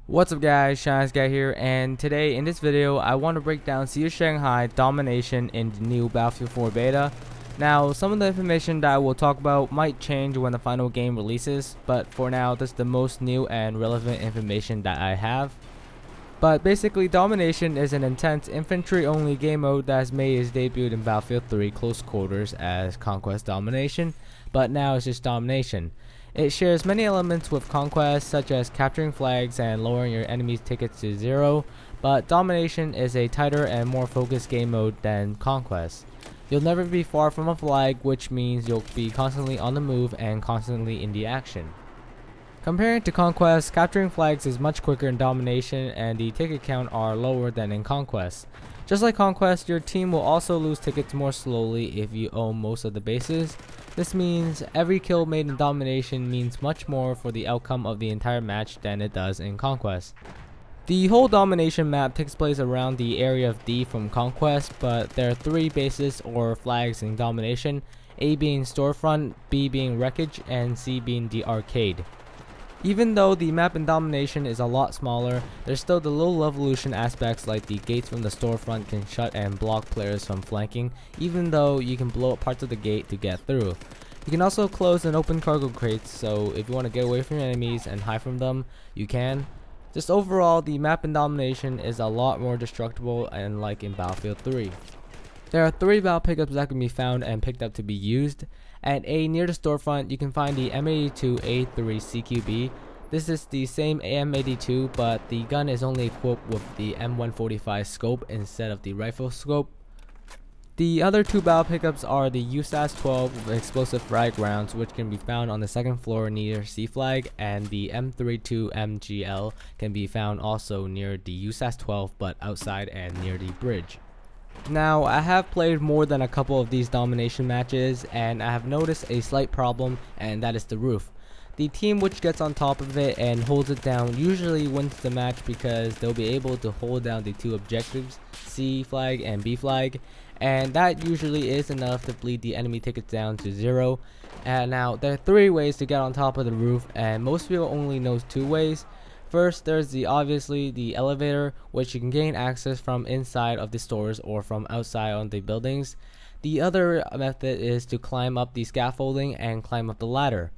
What's up guys, Shanghai here, and today in this video I want to break down Sea of Shanghai Domination in the new Battlefield 4 beta. Now some of the information that I will talk about might change when the final game releases, but for now this is the most new and relevant information that I have. But basically Domination is an intense infantry only game mode that has made its debut in Battlefield 3 Close Quarters as Conquest Domination, but now it's just Domination. It shares many elements with Conquest, such as capturing flags and lowering your enemy's tickets to 0, but Domination is a tighter and more focused game mode than Conquest. You'll never be far from a flag, which means you'll be constantly on the move and constantly in the action. Comparing to Conquest, capturing flags is much quicker in Domination and the ticket count are lower than in Conquest. Just like Conquest, your team will also lose tickets more slowly if you own most of the bases. This means every kill made in Domination means much more for the outcome of the entire match than it does in Conquest. The whole Domination map takes place around the area of D from Conquest, but there are 3 bases or flags in Domination, A being Storefront, B being Wreckage, and C being the Arcade. Even though the map in Domination is a lot smaller, there's still the little evolution aspects like the gates from the storefront can shut and block players from flanking, even though you can blow up parts of the gate to get through. You can also close and open cargo crates, so if you want to get away from your enemies and hide from them, you can. Just overall, the map in Domination is a lot more destructible and like in Battlefield 3. There are 3 battle pickups that can be found and picked up to be used. At A near the storefront, you can find the M82A3 CQB. This is the same M82, but the gun is only equipped with the M145 scope instead of the rifle scope. The other 2 battle pickups are the USAS-12 with explosive frag rounds, which can be found on the 2nd floor near C flag, and the M32 MGL can be found also near the USAS-12 but outside and near the bridge. Now, I have played more than a couple of these Domination matches and I have noticed a slight problem, and that is the roof. The team which gets on top of it and holds it down usually wins the match because they'll be able to hold down the 2 objectives, C flag and B flag, and that usually is enough to bleed the enemy tickets down to 0. And now, there are 3 ways to get on top of the roof, and most people only know 2 ways. First, there's obviously the elevator, which you can gain access from inside of the stores or from outside on the buildings. The other method is to climb up the scaffolding and climb up the ladder.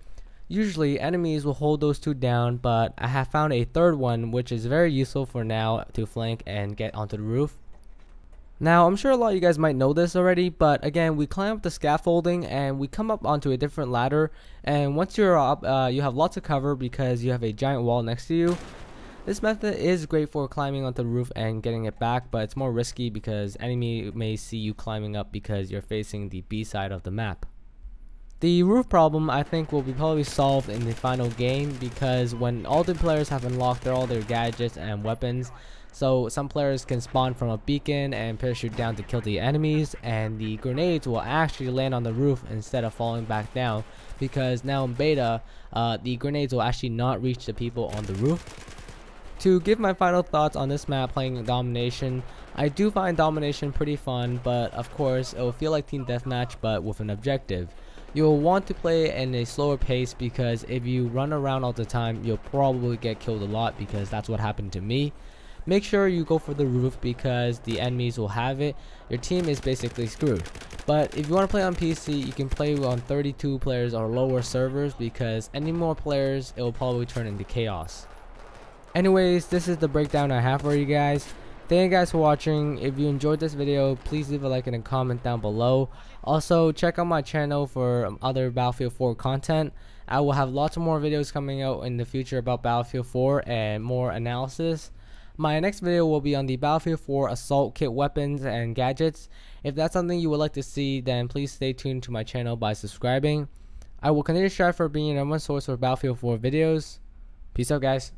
Usually enemies will hold those 2 down, but I have found a 3rd one which is very useful for now to flank and get onto the roof. Now, I'm sure a lot of you guys might know this already, but again, we climb up the scaffolding and we come up onto a different ladder, and once you're up, you have lots of cover because you have a giant wall next to you. This method is great for climbing onto the roof and getting it back, but it's more risky because enemy may see you climbing up because you're facing the B side of the map. The roof problem I think will be probably solved in the final game because when all the players have unlocked all their gadgets and weapons, so some players can spawn from a beacon and parachute down to kill the enemies, and the grenades will actually land on the roof instead of falling back down because now in beta, the grenades will actually not reach the people on the roof. To give my final thoughts on this map playing Domination, I do find Domination pretty fun, but of course it will feel like Team Deathmatch but with an objective. You'll want to play in a slower pace because if you run around all the time, you'll probably get killed a lot because that's what happened to me. Make sure you go for the roof because the enemies will have it. Your team is basically screwed. But if you want to play on PC, you can play on 32 players or lower servers because any more players, it will probably turn into chaos. Anyways, this is the breakdown I have for you guys. Thank you guys for watching. If you enjoyed this video, please leave a like and a comment down below. Also, check out my channel for other Battlefield 4 content. I will have lots of more videos coming out in the future about Battlefield 4 and more analysis. My next video will be on the Battlefield 4 assault kit weapons and gadgets. If that's something you would like to see, then please stay tuned to my channel by subscribing. I will continue to strive for being your #1 source for Battlefield 4 videos. Peace out, guys.